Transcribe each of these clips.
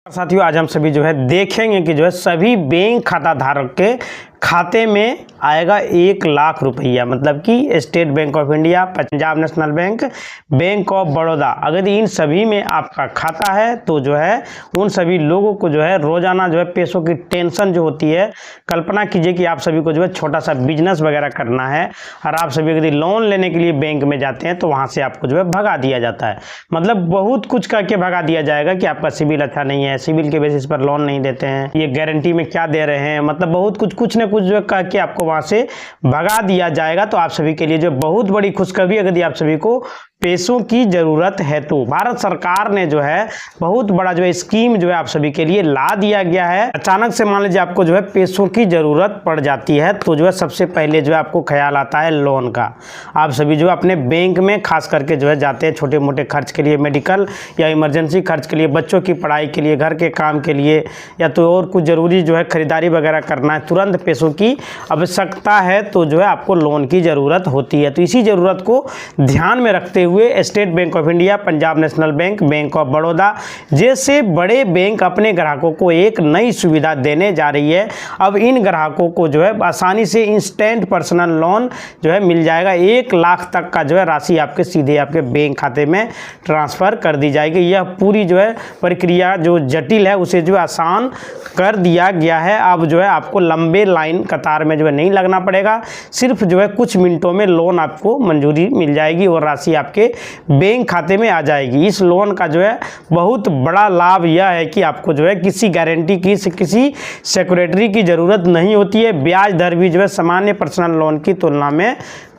साथियों आज हम सभी जो है देखेंगे कि जो है सभी बैंक खाता धारक के खाते में आएगा 1,00,000 रुपया। मतलब कि state bank of India, Punjab national bank, bank of Baroda, अगर इन सभी में आपका खाता है तो जो है उन सभी लोगों को जो है रोजाना जो है पैसों की टेंशन जो होती है। कल्पना कीजिए कि आप सभी को जो है छोटा सा बिजनेस वगैरह करना है और आप सभी यदि लोन लेने के लिए बैंक में जाते हैं तो वहां से आपको जो है भगा दिया जाता है। मतलब बहुत कुछ करके भगा दिया जाएगा कि आपका सिविल अच्छा नहीं है, सिविल के बेसिस पर लोन नहीं देते हैं, ये गारंटी में क्या दे रहे हैं, मतलब बहुत कुछ न कुछ जो कह के आपको वहां से भगा दिया जाएगा। तो आप सभी के लिए जो बहुत बड़ी खुशखबरी, अगर आप सभी को पैसों की जरूरत है तो भारत सरकार ने जो है बहुत बड़ा जो है स्कीम जो है आप सभी के लिए ला दिया गया है। अचानक से मान लीजिए आपको जो है पैसों की जरूरत पड़ जाती है तो जो है सबसे पहले जो है आपको ख्याल आता है लोन का। आप सभी जो अपने बैंक में खास करके जो है जाते हैं छोटे मोटे खर्च के लिए, मेडिकल या इमरजेंसी खर्च के लिए, बच्चों की पढ़ाई के लिए, घर के काम के लिए, या तो और कुछ जरूरी जो है खरीदारी वगैरह करना है, तुरंत पैसों की आवश्यकता है तो जो है आपको लोन की जरूरत होती है। तो इसी जरूरत को ध्यान में रखते हुए state bank of India, Punjab national bank, bank of Baroda जैसे बड़े बैंक अपने ग्राहकों को एक नई सुविधा देने जा रही है। अब इन ग्राहकों को जो है आसानी से इंस्टेंट पर्सनल लोन जो है मिल जाएगा। 1,00,000 तक का जो है राशि आपके सीधे आपके बैंक खाते में ट्रांसफर कर दी जाएगी। यह पूरी जो है प्रक्रिया जो जटिल है उसे जो आसान कर दिया गया है। अब जो है आपको लंबे लाइन कतार में जो है नहीं लगना पड़ेगा, सिर्फ जो है कुछ मिनटों में लोन आपको मंजूरी मिल जाएगी और राशि आपके बैंक खाते में आ जाएगी। इस लोन का जो है बहुत बड़ा लाभ यह है कि आपको जो है किसी गारंटी की, किसी सिक्योरिटी की जरूरत नहीं होती है। ब्याज दर भी जो है सामान्य पर्सनल लोन की तुलना में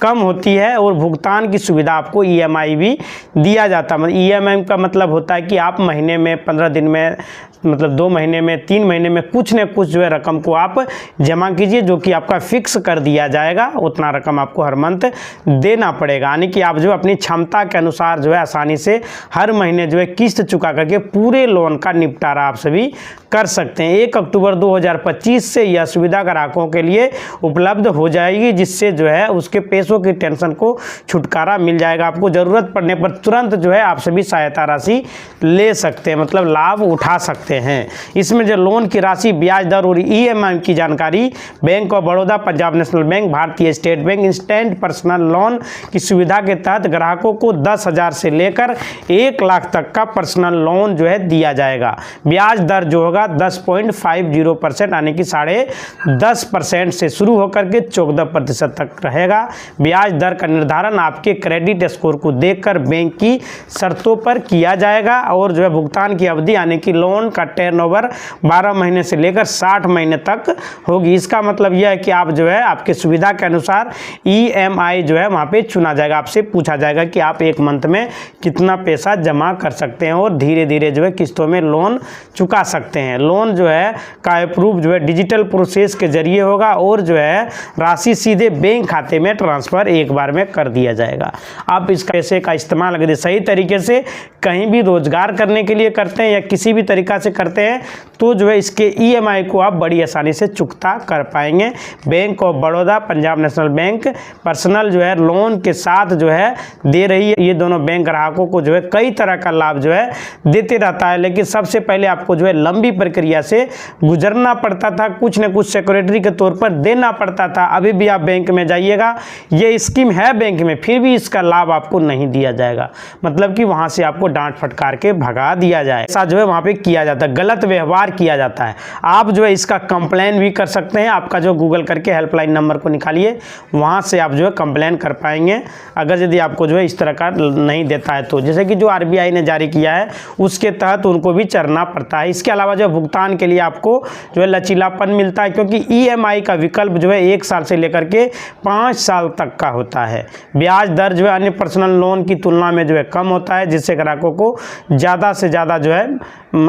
कम होती है और भुगतान की सुविधा आपको ईएमआई भी दिया जाता है। ईएमआई का मतलब होता है कि आप महीने में, 15 दिन में, मतलब 2 महीने में, 3 महीने में कुछ न कुछ जो है रकम को आप जमा कीजिए जो कि आपका फिक्स कर दिया जाएगा। उतना रकम आपको हर मंथ देना पड़ेगा, यानी कि आप जो अपनी क्षमता के अनुसार जो है आसानी से हर महीने जो है किस्त चुका करके पूरे लोन का निपटारा आप सभी कर सकते हैं। 1 अक्टूबर 2025 से यह सुविधा ग्राहकों के लिए उपलब्ध हो जाएगी, जिससे जो है उसके पैसों की टेंशन को छुटकारा मिल जाएगा। आपको जरूरत पड़ने पर तुरंत जो है आप सभी सहायता राशि ले सकते हैं, मतलब लाभ उठा सकते हैं। इसमें जो लोन की राशि, ब्याज दर और ईएमआई की जानकारी bank of Baroda, Punjab national bank, Bharatiya state bank instant personal loan की सुविधा के तहत ग्राहकों को 10,000 से लेकर 1,00,000 तक का पर्सनल लोन जो है दिया जाएगा। ब्याज दर जो होगा 10.50%, यानी कि 10.5% से शुरू होकर के 14% तक रहेगा। ब्याज दर का निर्धारण आपके क्रेडिट स्कोर को देखकर बैंक की शर्तों पर किया जाएगा और जो है भुगतान की अवधि, यानी कि लोन का टर्नओवर 12 महीने से लेकर 60 महीने तक होगी। इसका मतलब यह है कि आप जो है आपके सुविधा के अनुसार ईएमआई जो है वहाँ पे चुना जाएगा। आपसे पूछा जाएगा कि आप एक मंथ में कितना पैसा जमा कर सकते हैं और धीरे धीरे जो है किस्तों में लोन चुका सकते हैं। लोन जो है का अप्रूव जो है डिजिटल प्रोसेस के जरिए होगा और जो है राशि सीधे बैंक खाते में ट्रांसफर एक बार में कर दिया जाएगा। आप इस पैसे का इस्तेमाल अगर सही तरीके से कहीं भी रोजगार करने के लिए करते हैं या किसी भी तरीका से करते हैं तो जो है इसके ईएमआई को आप बड़ी आसानी से चुकता कर पाएंगे। Bank of Baroda, Punjab national bank personal जो है लोन के साथ जो है दे रही है। ये दोनों बैंक ग्राहकों को जो है कई तरह का लाभ जो है देते रहता है, लेकिन सबसे पहले आपको जो है लंबी प्रक्रिया से गुजरना पड़ता था, कुछ न कुछ सिक्योरिटी के तौर पर देना पड़ता था। अभी भी आप बैंक में जाइएगा, ये स्कीम है बैंक में, फिर भी इसका लाभ आपको नहीं दिया जाएगा, मतलब कि वहां से आपको डांट फटकार के भगा दिया जाए। ऐसा जो है वहां पे किया जाता है, गलत व्यवहार किया जाता है। आप जो है इसका कंप्लेन भी कर सकते हैं। आपका जो गूगल करके हेल्पलाइन नंबर को निकालिए, वहां से आप जो है कंप्लेन कर पाएंगे अगर यदि आपको जो है इस तरह का नहीं देता है तो। जैसे कि जो आरबीआई ने जारी किया है उसके तहत उनको भी चलना पड़ता है। इसके अलावा जो भुगतान के लिए आपको जो है लचीलापन मिलता है, क्योंकि ईएमआई का विकल्प जो है 1 साल से लेकर के 5 साल तक का होता है। ब्याज दर जो है अन्य पर्सनल लोन की तुलना में जो है कम होता है, जिससे ग्राहकों को ज़्यादा से ज़्यादा जो है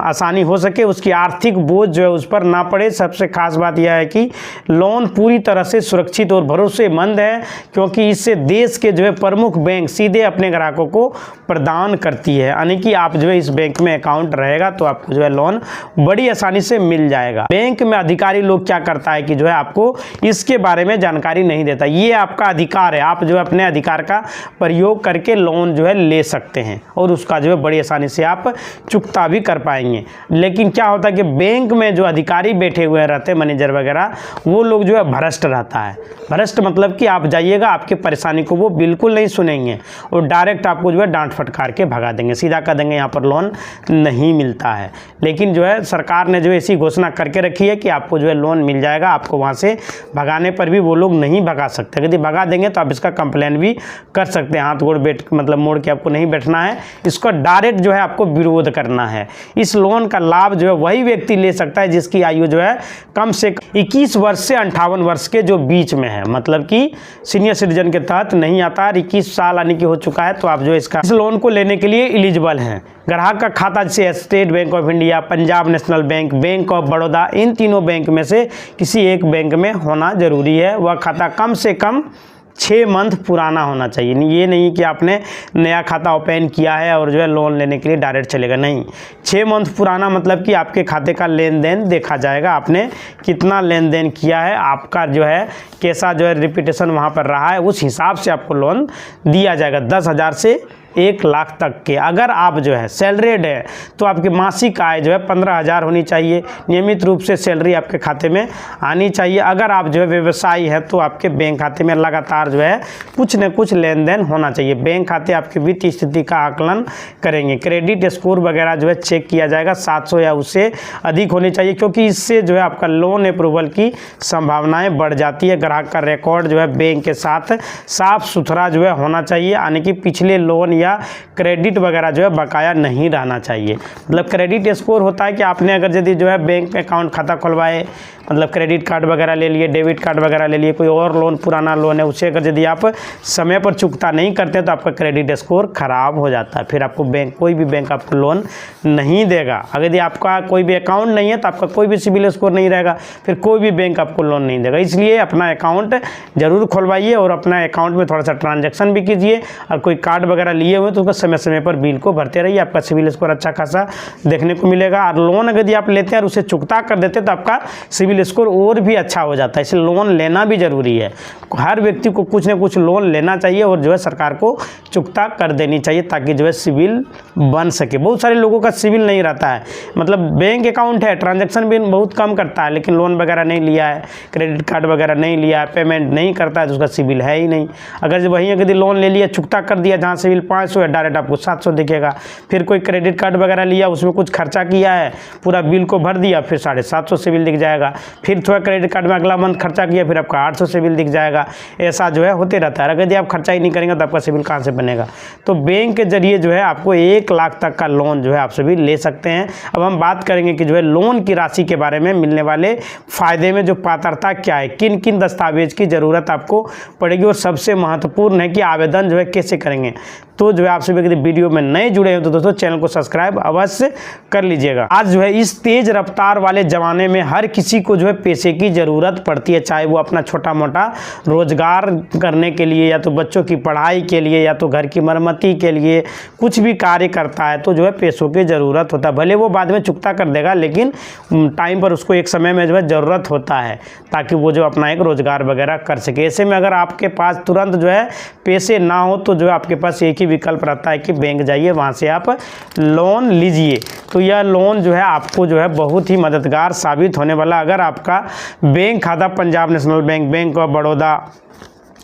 आसानी हो सके, उसकी आर्थिक बोझ जो है उस पर ना पड़े। सबसे खास बात यह है कि लोन पूरी तरह से सुरक्षित और भरोसेमंद है, क्योंकि इससे देश के जो है प्रमुख बैंक सीधे अपने ग्राहकों को प्रदान करती है। यानी कि आप जो है इस बैंक में अकाउंट रहेगा तो आपको जो है लोन बड़ी आसानी से मिल जाएगा। बैंक में अधिकारी लोग क्या करता है कि जो है आपको इसके बारे में जानकारी नहीं देता। ये आपका अधिकार है, आप जो है अपने अधिकार का प्रयोग करके लोन जो है ले सकते हैं और उसका जो है बड़ी आसानी से आप चुकता भी कर पाएंगे। लेकिन क्या होता है कि बैंक में जो अधिकारी बैठे हुए रहते हैं, मैनेजर वगैरह, वो लोग जो है भ्रष्ट रहता है। भ्रष्ट मतलब कि आप जाइएगा, आपकी परेशानी को वो बिल्कुल नहीं सुनेंगे और डायरेक्ट आपको जो है डांट फटकार के भगा देंगे, सीधा कर देंगे यहाँ पर लोन नहीं मिलता है। लेकिन जो है सरकार ने जो ऐसी घोषणा करके रखी है कि आपको जो है लोन मिल जाएगा, आपको वहाँ से भगाने पर भी वो लोग नहीं भगा सकते। यदि भगा देंगे तो आप इसका कंप्लेन भी कर सकते हैं, हाथ गोड़ मतलब मोड़ के आपको नहीं बैठना है, इसको डायरेक्ट जो है आपको विरोध करना है। इस लोन का लाभ जो है वही व्यक्ति ले सकता है जिसकी आयु जो है कम से कम 21 वर्ष से 58 वर्ष के जो बीच में है, मतलब कि सीनियर सिटीजन के तहत नहीं आता है। 21 साल आने की हो चुका है तो आप जो इस लोन को लेने के लिए एलिजिबल हैं। ग्राहक का खाता जैसे state bank of India, Punjab national bank, bank of Baroda, इन तीनों बैंक में से किसी एक बैंक में होना जरूरी है। वह खाता कम से कम 6 मंथ पुराना होना चाहिए। ये नहीं कि आपने नया खाता ओपन किया है और जो है लोन लेने के लिए डायरेक्ट चलेगा, नहीं। 6 मंथ पुराना मतलब कि आपके खाते का लेन देन देखा जाएगा, आपने कितना लेन देन किया है, आपका जो है कैसा जो है रिपीटेशन वहाँ पर रहा है, उस हिसाब से आपको लोन दिया जाएगा। 10,000 से 1 लाख तक के। अगर आप जो है सैलरीड है तो आपकी मासिक आय जो है 15,000 होनी चाहिए, नियमित रूप से सैलरी आपके खाते में आनी चाहिए। अगर आप जो है व्यवसायी है तो आपके बैंक खाते में लगातार जो है कुछ न कुछ लेन देन होना चाहिए। बैंक खाते आपकी वित्तीय स्थिति का आकलन करेंगे। क्रेडिट स्कोर वगैरह जो है चेक किया जाएगा, 700 या उससे अधिक होनी चाहिए, क्योंकि इससे जो है आपका लोन अप्रूवल की संभावनाएं बढ़ जाती है। ग्राहक का रिकॉर्ड जो है बैंक के साथ साफ सुथरा जो है होना चाहिए, यानी कि पिछले लोन या क्रेडिट वगैरह जो है बकाया नहीं रहना चाहिए। मतलब क्रेडिट स्कोर होता है कि आपने अगर यदि जो है बैंक अकाउंट खाता खुलवाए, मतलब क्रेडिट कार्ड वगैरह ले लिए, डेबिट कार्ड वगैरह ले लिए, कोई और लोन पुराना लोन है, उसे अगर यदि आप समय पर चुकता नहीं करते तो आपका क्रेडिट स्कोर खराब हो जाता है, फिर आपको बैंक कोई भी बैंक आपको लोन नहीं देगा। अगर यदि आपका कोई भी अकाउंट नहीं है तो आपका कोई भी सिबिल स्कोर नहीं रहेगा, फिर कोई भी बैंक आपको लोन नहीं देगा। इसलिए अपना अकाउंट जरूर खुलवाइए और अपना अकाउंट में थोड़ा सा ट्रांजैक्शन भी कीजिए, और कोई कार्ड वगैरह लिए हुए तो उसका समय समय पर बिल को भरते रहिए, आपका सिबिल स्कोर अच्छा खासा देखने को मिलेगा। और लोन अगर आप लेते हैं और उसे चुकता कर देते हैं तो आपका सिबिल स्कोर और भी अच्छा हो जाता है। इसलिए लोन लेना भी जरूरी है। हर व्यक्ति को कुछ न कुछ लोन लेना चाहिए और जो है सरकार को चुकता कर देनी चाहिए, ताकि जो है सिबिल बन सके। बहुत सारे लोगों का सिबिल नहीं रहता है, मतलब बैंक अकाउंट है, ट्रांजैक्शन भी बहुत कम करता है, लेकिन लोन वगैरह नहीं लिया है, क्रेडिट कार्ड वगैरह नहीं लिया है, पेमेंट नहीं करता है, तो उसका सिबिल है ही नहीं। अगर वहीं अगर लोन ले लिया, चुकता कर दिया, जहाँ सिबिल 500 है, डायरेक्ट आपको 700 दिखेगा। फिर कोई क्रेडिट कार्ड वगैरह लिया, उसमें कुछ खर्चा किया है, पूरा बिल को भर दिया, फिर 750 सिबिल दिख जाएगा। फिर थोड़ा क्रेडिट कार्ड में अगला मंथ खर्चा किया, फिर आपका 800 सिबिल दिख जाएगा। ऐसा जो है होते रहता है। अगर यदि आप खर्चा ही नहीं करेंगे तो आपका सिबिल कहाँ से बनेगा। तो बैंक के जरिए जो है आपको 1 लाख तक का लोन जो है आप सभी ले सकते हैं। अब हम बात करेंगे कि जो है लोन की राशि के बारे में, मिलने वाले फायदे में जो पात्रता क्या है, किन किन दस्तावेज की ज़रूरत आपको पड़ेगी, और सबसे महत्वपूर्ण है कि आवेदन जो है कैसे करेंगे। तो जो है आप सभी वीडियो में नए जुड़े हैं तो दोस्तों चैनल को सब्सक्राइब अवश्य कर लीजिएगा। आज जो है इस तेज रफ्तार वाले ज़माने में हर किसी को जो है पैसे की ज़रूरत पड़ती है, चाहे वो अपना छोटा मोटा रोजगार करने के लिए, या तो बच्चों की पढ़ाई के लिए, या तो घर की मरम्मती के लिए, कुछ भी कार्य करता है तो जो है पैसों की ज़रूरत होता है। भले वो बाद में चुकता कर देगा, लेकिन टाइम पर उसको एक समय में जो है ज़रूरत होता है, ताकि वो जो अपना एक रोज़गार वगैरह कर सके। ऐसे में अगर आपके पास तुरंत जो है पैसे ना हो तो जो है आपके पास एक ही विकल्प रहता है कि बैंक जाइए, वहाँ से आप लोन लीजिए। तो यह लोन जो है आपको जो है बहुत ही मददगार साबित होने वाला। अगर आपका बैंक खाता Punjab national bank, bank of Baroda,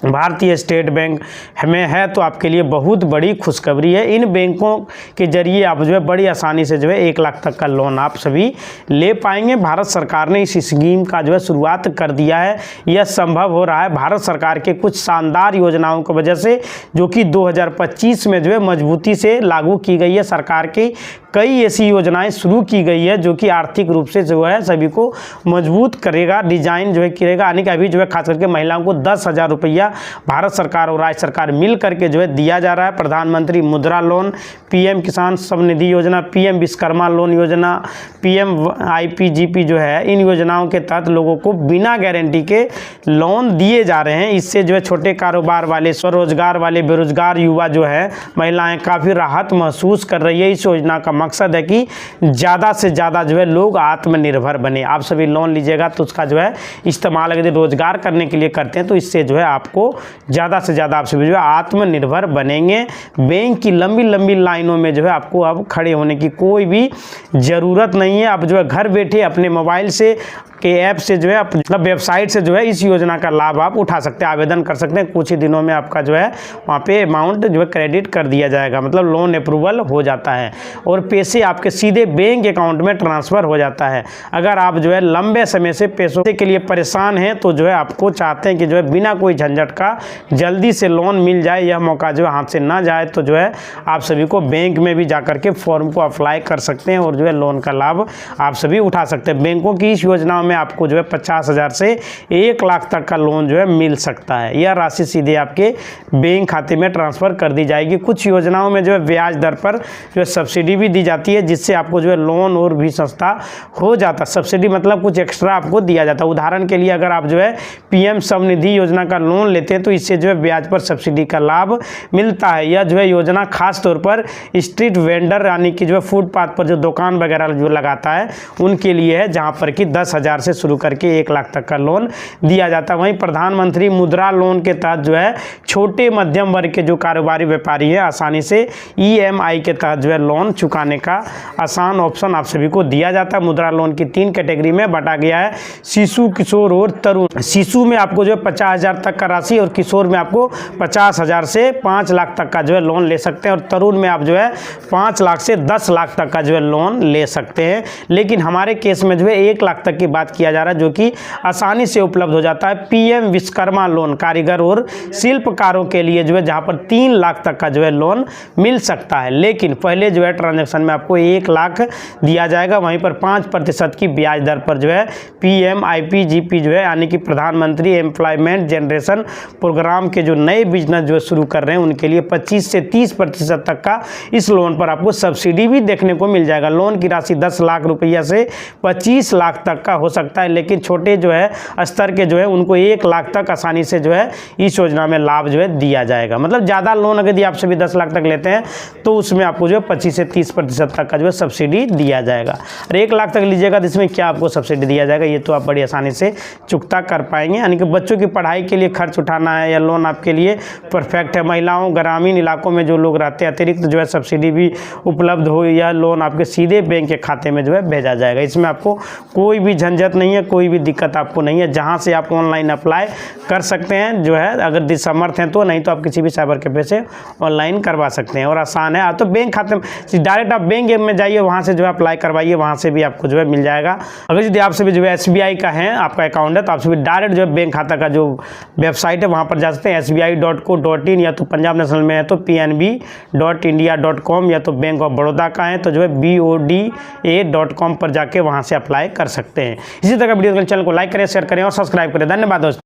भारतीय स्टेट बैंक में है तो आपके लिए बहुत बड़ी खुशखबरी है। इन बैंकों के जरिए आप जो है बड़ी आसानी से जो है 1 लाख तक का लोन आप सभी ले पाएंगे। भारत सरकार ने इस स्कीम का जो है शुरुआत कर दिया है। यह संभव हो रहा है भारत सरकार के कुछ शानदार योजनाओं की वजह से, जो कि 2025 में जो है मजबूती से लागू की गई है। सरकार की कई ऐसी योजनाएं शुरू की गई है जो कि आर्थिक रूप से जो है सभी को मजबूत करेगा, डिजाइन जो है करेगा। यानी कि अभी जो है खास करके महिलाओं को 10,000 रुपया भारत सरकार और राज्य सरकार मिल करके जो है दिया जा रहा है। प्रधानमंत्री मुद्रा लोन, पीएम किसान समनिधि योजना, पीएम विश्वकर्मा लोन योजना, पीएम IPGP जो है, इन योजनाओं के तहत लोगों को बिना गारंटी के लोन दिए जा रहे हैं। इससे जो है छोटे कारोबार वाले, स्वरोजगार वाले, बेरोजगार युवा जो है, महिलाएं काफ़ी राहत महसूस कर रही है। इस योजना का मकसद है कि ज़्यादा से ज़्यादा जो है लोग आत्मनिर्भर बने। आप सभी लोन लीजिएगा तो उसका जो है इस्तेमाल अगर रोजगार करने के लिए करते हैं तो इससे जो है आपको ज़्यादा से ज़्यादा आप सभी जो है आत्मनिर्भर बनेंगे। बैंक की लंबी लंबी लाइनों में जो है आपको अब खड़े होने की कोई भी ज़रूरत नहीं है। अब जो है घर बैठे अपने मोबाइल से के ऐप से जो है मतलब वेबसाइट से जो है इस योजना का लाभ आप उठा सकते हैं, आवेदन कर सकते हैं। कुछ ही दिनों में आपका जो है वहाँ पे अमाउंट जो है क्रेडिट कर दिया जाएगा, मतलब लोन अप्रूवल हो जाता है और पैसे आपके सीधे बैंक अकाउंट में ट्रांसफ़र हो जाता है। अगर आप जो है लंबे समय से पैसों के लिए परेशान हैं तो जो है आपको चाहते हैं कि जो है बिना कोई झंझट का जल्दी से लोन मिल जाए, यह मौका जो है हाथ से ना जाए, तो जो है आप सभी को बैंक में भी जा करके फॉर्म को अप्लाई कर सकते हैं और जो है लोन का लाभ आप सभी उठा सकते हैं। बैंकों की इस योजना में आपको जो है 50,000 से 1 लाख तक का लोन जो है मिल सकता है। यह राशि सीधे आपके बैंक खाते में ट्रांसफ़र कर दी जाएगी। कुछ योजनाओं में जो है ब्याज दर पर जो है सब्सिडी भी दी जाती है, जिससे आपको जो है लोन और भी सस्ता हो जाता है। सब्सिडी मतलब कुछ एक्स्ट्रा आपको दिया जाता है। उदाहरण के लिए अगर आप जो है पीएम स्वनिधि योजना का लोन लेते हैं तो इससे जो है ब्याज पर सब्सिडी का लाभ मिलता है। यह जो है योजना खास तौर पर स्ट्रीट वेंडर यानी कि जो है फुटपाथ पर जो दुकान वगैरह जो लगाता है उनके लिए है, जहाँ पर कि 10,000 से शुरू करके 1 लाख तक का लोन दिया जाता है। वहीं प्रधानमंत्री मुद्रा लोन के तहत जो है छोटे मध्यम वर्ग के जो कारोबारी व्यापारी हैं आसानी से EMI के तहत जो है लोन चुकाने का आसान ऑप्शन आप सभी को दिया जाता है। मुद्रा लोन की 3 कैटेगरी में बांटा गया है, शिशु, किशोर और तरुण। शिशु में आपको जो है 50,000 तक का राशि और किशोर में आपको 50,000 से 5 लाख तक का जो है लोन ले सकते हैं और तरुण में आप जो है 5 लाख से 10 लाख तक का जो है लोन ले सकते हैं। लेकिन हमारे केस में जो है 1 लाख तक की बात किया जा रहा है, जो कि आसानी से उपलब्ध हो जाता है। PM विश्वकर्मा लोन कारीगर और शिल्पकारों के लिए जो है जहां पर 3 लाख तक का जो है लोन मिल सकता है। लेकिन पहले जो है ट्रांजैक्शन में आपको 1 लाख दिया जाएगा, वहीं पर 5% की ब्याज दर पर जो है PMIPGP जो है यानी कि प्रधानमंत्री एम्प्लॉयमेंट जनरेशन प्रोग्राम के जो नए बिजनेस जो शुरू कर रहे हैं उनके लिए 25 से 30% तक का इस लोन पर आपको सब्सिडी भी देखने को मिल जाएगा। लोन की राशि 10 लाख रुपया से 25 लाख तक का हो सकता है, लेकिन छोटे जो है स्तर के जो है उनको 1 लाख तक आसानी से जो है इस योजना में लाभ जो है दिया जाएगा। मतलब ज़्यादा लोन अगर आप सभी 10 लाख तक लेते हैं तो उसमें आपको जो है 25 से 30% तक का जो है सब्सिडी दिया जाएगा। और 1 लाख तक लीजिएगा तो इसमें क्या आपको सब्सिडी दिया जाएगा, ये तो आप बड़ी आसानी से चुकता कर पाएंगे। यानी कि बच्चों की पढ़ाई के लिए खर्च उठाना है या लोन आपके लिए परफेक्ट है। महिलाओं, ग्रामीण इलाकों में जो लोग रहते हैं अतिरिक्त जो है सब्सिडी भी उपलब्ध हो या लोन आपके सीधे बैंक के खाते में जो है भेजा जाएगा। इसमें आपको कोई भी झंझट नहीं है, कोई भी दिक्कत आपको नहीं है। जहां से आप ऑनलाइन अप्लाई कर सकते हैं जो है, अगर समर्थ हैं तो, नहीं तो आप किसी भी साइबर कैफे से ऑनलाइन करवा सकते हैं और आसान है। तो बैंक खाते में डायरेक्ट आप बैंक में जाइए, वहां से जो है अप्लाई करवाइए, वहां से भी आपको जो है मिल जाएगा। अगर यदि आप सभी जो है SBI का है आपका अकाउंट है तो आप सभी डायरेक्ट जो है बैंक खाता का जो वेबसाइट है वहां पर जा सकते हैं, sbi.co.in, या तो पंजाब नेशनल में है तो pnb.india.com, या तो बैंक ऑफ बड़ौदा का है तो जो है BODA.com पर जाके वहां से अप्लाई कर सकते हैं। इसी तरह वीडियो चैनल को लाइक करें, शेयर करें और सब्सक्राइब करें। धन्यवाद दोस्तों।